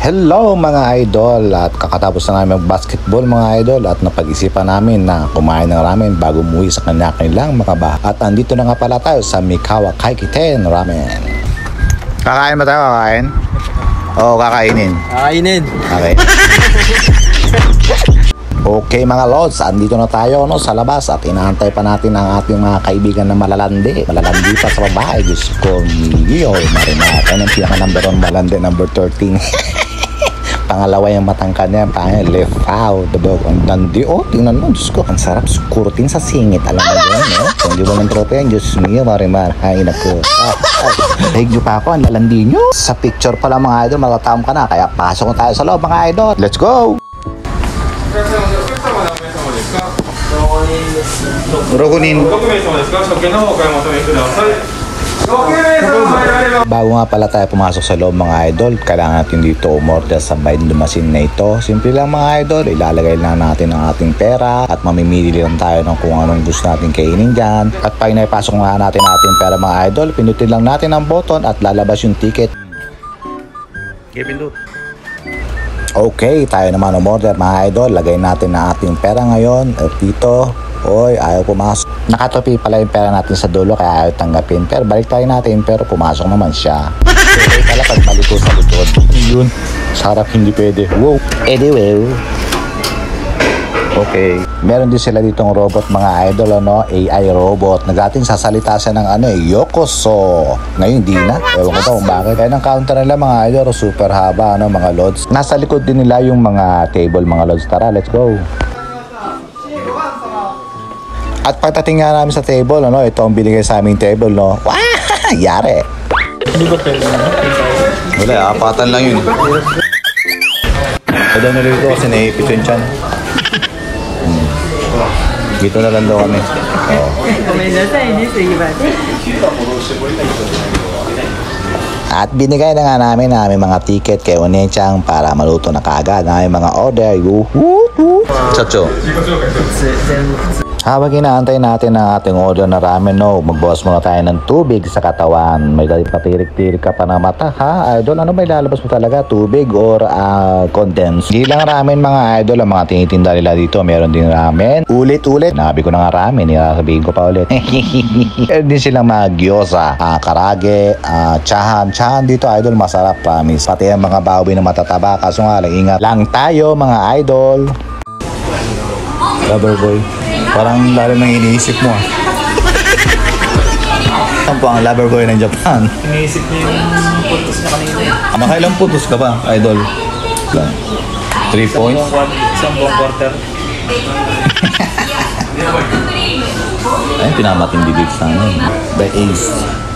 Hello mga idol, at kakatapos na namin mag-basketball mga idol at napag-isipan namin na kumain ng ramen bago umuwi sa kanya-kanilang mga bahay. At andito na nga pala tayo sa Mikawa Kaikiten Ramen. Kakain ba tayo? Kakain? Oo, kakainin. Kakainin. Okay. Okay mga lods, andito na tayo sa labas at inaantay pa natin ang ating mga kaibigan na malalandi pa sa babae. Diyos ko, Mio, Marinat. Ano ang pinaka number 1 malandi, number 13. Pangalawa yung matangkad niya, left out, diba? Ang dandi, tingnan mo, Diyos ko, ang sarap sukurutin sa singit, alam mo yun, no? Kung di ba ng tropa yan, Diyos Mio, Marimar, hain ako. Hig nyo pa ako, ang lalandi nyo. Sa picture pala mga idol, magataom ka na, kaya pasok na tayo sa loob mga idol. Let's go! Bago nga pala tayo pumasok sa loob mga idol, kailangan natin dito umorder sa vending machine na ito. Simple lang mga idol, ilalagay lang natin ang ating pera at mamimili lang tayo ng kung anong gusto natin kainin dyan. At pag naipasok nga natin ang ating pera mga idol, pinutin lang natin ang button at lalabas yung ticket. Okay, tayo naman umorder mga idol. Lagay natin na ating pera ngayon. At dito, ayaw pumasok. Nakatopi pala yung pera natin sa dulo kaya ayaw tanggapin. Pero balik tayo natin, pero pumasok naman siya. Okay pala pag baliko sa likod. Yun, sarap hindi pwede. Wow. Anyway. Okay. Meron din sila ditong robot mga idol, AI robot. Nagating sasalita siya ng yokoso. Ngayon hindi na. Ewan ko daw kung bakit. Kaya ng counter nila mga idol, super haba, mga lods. Nasa likod din nila yung mga table mga lods. Tara, let's go. At pagdating nga namin sa table, ito ang binigay sa aming table, Wah! Yari! Hindi ba pwede na? Wala, apatan lang yun. Ito na rin ito kasi naipit yung tiyan. Dito na lang daw kami. At binigay na nga namin ang aming mga ticket kay Onechang para maluto na kaagad ang aming mga order. Chacho. Habang inaantay natin ang ating order na ramen, magbawas muna tayo ng tubig sa katawan. May patirik-tirik ka pa na mata, ha? Idol, ano may lalabas mo talaga? Tubig or condensed? Hindi lang ramen mga idol, ang mga tinitinda nila dito. Meron din ramen. Ulit-ulit. Nabi ko na nga ramen, sabihin ko pa ulit. Meron din silang mga gyoza, karage, chahan. Chahan dito, idol, masarap, promise. Pati ang mga bawi na matataba. Kaso nga lang, ingat lang tayo mga idol. Lover boy. Parang lalo nang iniisip mo Saan po ang lover boy ng Japan? Iniisip niyo yung putos niya kanina. Makailang putos ka ba, idol? 3 points? Isang buong quarter. Ay, pinamatindi dito sa amin. By ace.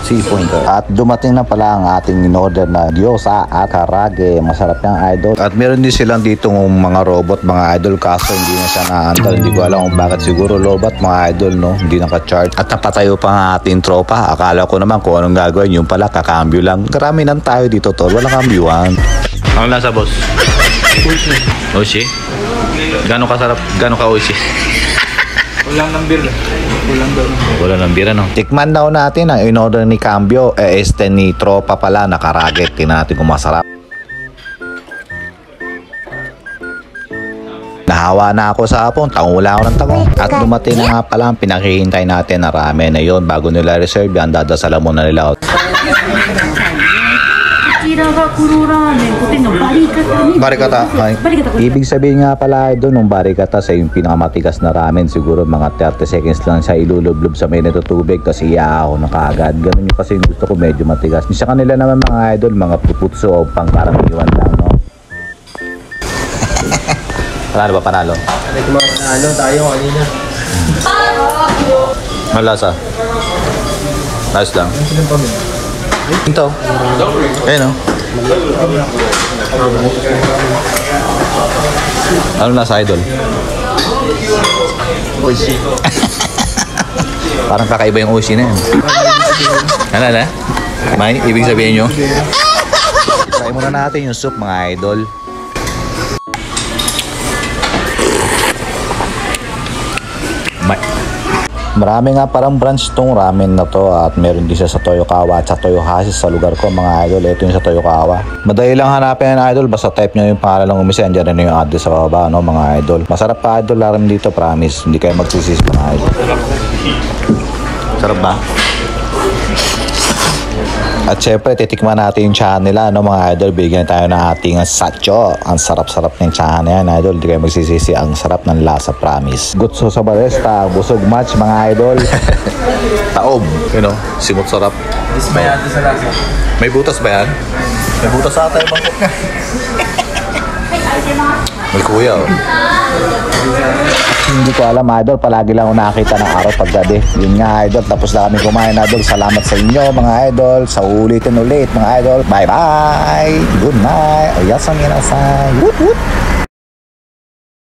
3 pointer. At dumating na pala ang ating in-order na gyoza at karage. Masarap yung idol. At meron din silang dito mga robot, mga idol. Kaso hindi na siya na-handle. Hindi ko alam kung bakit. Siguro robot, mga idol, Hindi nakacharge. At napatayo pa ang ating tropa. Akala ko naman kung anong gagawin. Yung pala, kakambyo lang. Karami nang tayo dito, tol. Walang kambyuan. Ang lasa, boss? Oshi? Gano'ng kasarap? Gano'ng ka-oshi? Walang ng beer. Wala ng bira, Tikman daw natin ang in-order ni Cambio. Ni tropa pala, nakaraget. Tingnan natin kung masarap. Nahawa na ako sa hapon. Tangula ako ng tagong. At dumating na nga pala ang pinakihintay natin na ramen na yun. Bago nila reserve yan, dadasalan muna nila. Barikata. Ibig sabihin nga pala doon ng barikata sa yung pinakamatigas na ramen, siguro mga 30 seconds lang siya ilulublob sa may natutubig kasi iyaw na kaagad. Ganun yung kasi gusto ko medyo matigas. Sa kanila naman mga idol, mga puputso o pangkaraniwan lang, Panalo ba? Panalo? Panalo tayo kanina. Malasa? Nice lang. Ito. Ayun, Ano nasa idol? Oshi. Parang kakaiba yung oshi na yan. Ano na? May ibig sabihin nyo? Try muna natin yung soup mga idol. Marami nga parang branch tong ramen na to at meron din siya sa Toyokawa at sa Toyohashi sa lugar ko mga idol. Ito yung sa Toyokawa. Madali lang hanapin yan idol. Basta type nyo yung pangalan ng umisa. Andyan rin yung address sa baba no mga idol. Masarap pa idol ramen dito promise. Hindi kayo magsisisi mga idol. Sarap ba? At syempre, titikman natin yung tsahan nila, no, mga idol. Bigyan tayo ng ating satcho. Ang sarap-sarap ng tsahan na yan, idol. Hindi kayo magsisisi. Ang sarap ng lasa, promise. Gutso sa baresta. Busog match, mga idol. Taob. You know, simot sarap. Dismayado sa lasa. May butas ba yan? May butas ata yung mangkok niya. May kuya, oh. Hindi ko alam, idol. Palagi lang ako nakakita ng araw paggabi. Yun nga, idol. Tapos na kami kumain, idol. Salamat sa inyo, mga idol. Sa ulitin ulit, mga idol. Bye-bye. Good night. Oyasang inasay. Woot woot.